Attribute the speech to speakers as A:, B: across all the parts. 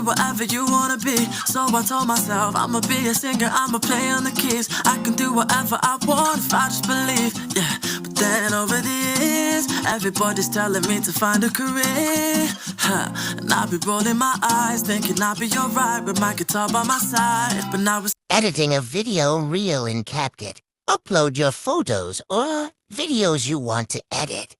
A: whatever you wanna be. So I told myself, I'ma be a singer, I'ma play on the keys. I can do whatever I want if I just believe, yeah. But then over the years, everybody's telling me to find a career, and I'll be rolling my eyes, thinking I'll be alright with my guitar by my side. But now it's
B: editing a video reel in CapCut. Upload your photos or videos you want to edit.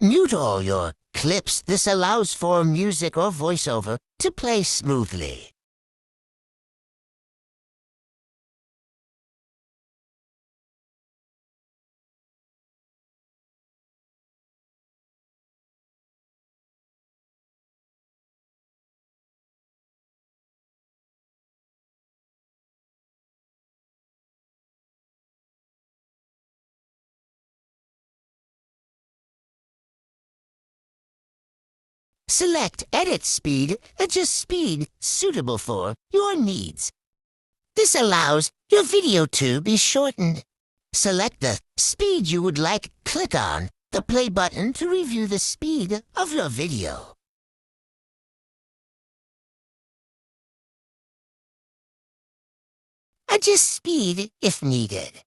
B: Mute all your clips. This allows for music or voiceover to play smoothly. Select Edit Speed, adjust speed suitable for your needs. This allows your video to be shortened. Select the speed you would like. Click on the play button to review the speed of your video. Adjust speed if needed.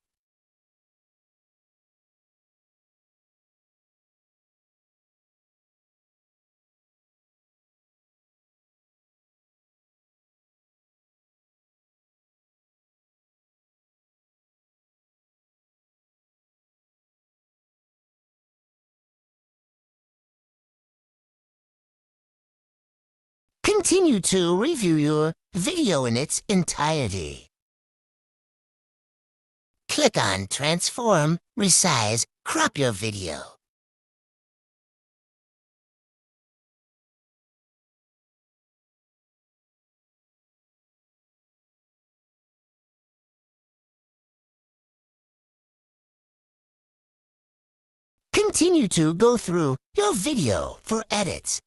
B: Continue to review your video in its entirety. Click on Transform, Resize, Crop your video. Continue to go through your video for edits.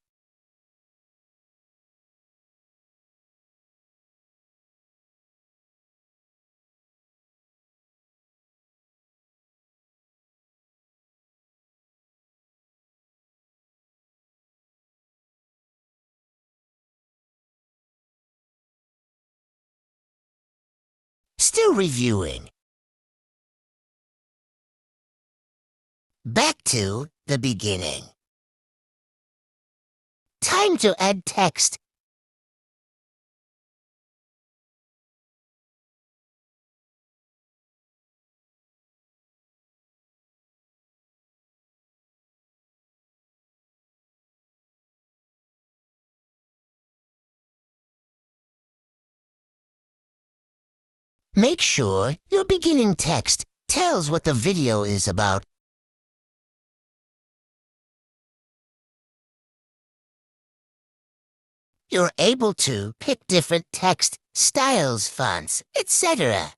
B: Still reviewing. Back to the beginning. Time to add text. Make sure your beginning text tells what the video is about. You're able to pick different text styles, fonts, etc.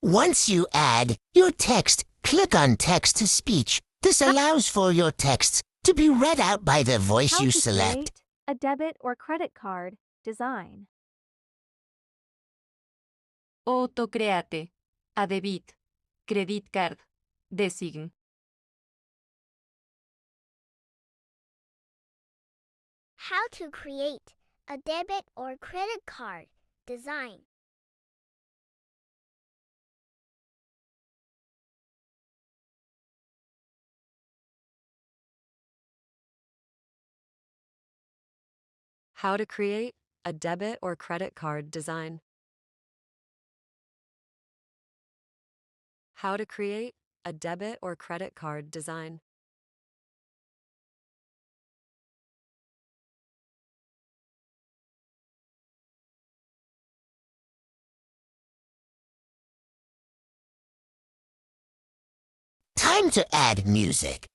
B: Once you add your text, click on Text-to-Speech. This allows for your texts to be read out by the voice
C: How
B: you
C: to
B: select.
C: create a debit or credit card design.
D: Autocréate. A debit. Credit card. Design.
E: How to create a debit or credit card design.
D: How to create a debit or credit card design. How to create a debit or credit card design.
B: Time to add music.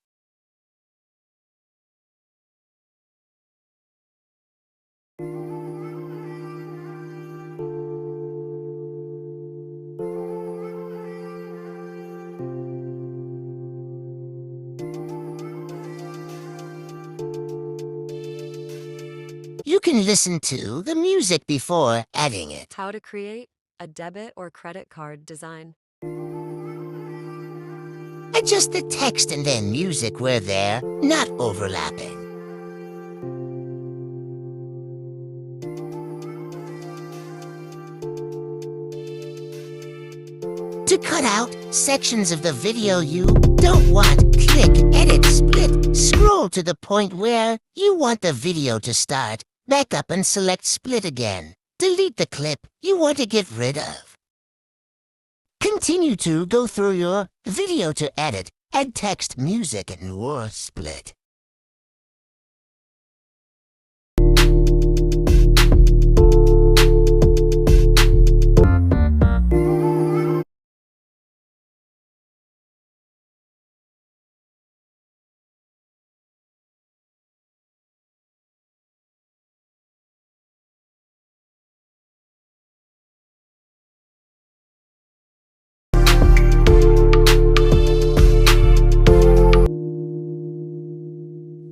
B: You can listen to the music before adding it.
D: How to create a debit or credit card design.
B: Adjust the text and then music where they're not overlapping. To cut out sections of the video you don't want, click Edit Split. Scroll to the point where you want the video to start. Back up and select Split again. Delete the clip you want to get rid of. Continue to go through your video to edit, add text, music, and or split.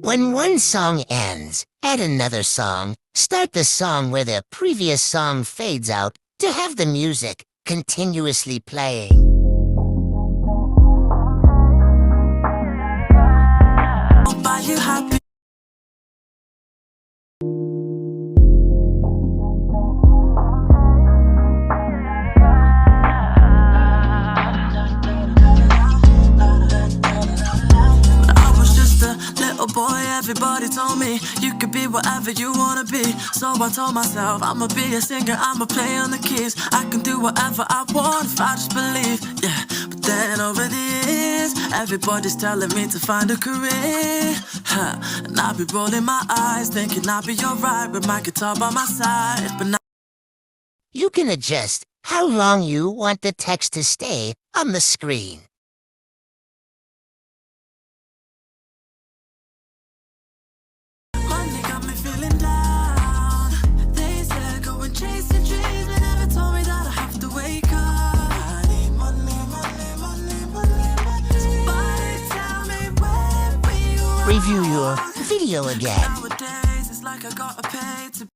B: When one song ends, add another song. Start the song where the previous song fades out to have the music continuously playing.
A: I'll buy you happy. I was just a little boy, everybody told me you could be whatever you wanna be. So I told myself I'ma be a singer, I'ma play on the keys. I can do whatever I want if I just believe, yeah. But then over the years, everybody's telling me to find a career, and I'll be rolling my eyes, thinking I'll be alright with my guitar by my side. But now
B: You can adjust how long you want the text to stay on the screen.
A: money got me feeling down. They said go and chase your dreams, but never told me that I have to wake up. I need money, money, money, money, money. Somebody tell me where we were.
B: Review your video again.
A: Nowadays it's like I gotta pay to.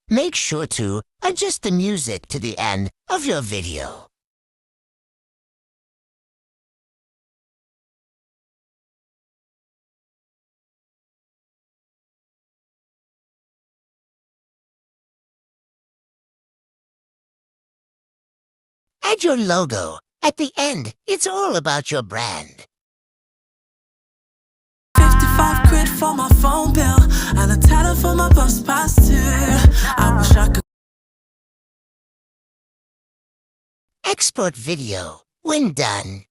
B: Make sure to adjust the music to the end of your video. Add your logo. At the end, it's all about your brand.
A: 55 quid for my phone bill and a tenner for my bus pass too. I wish I could.
B: Export video when done.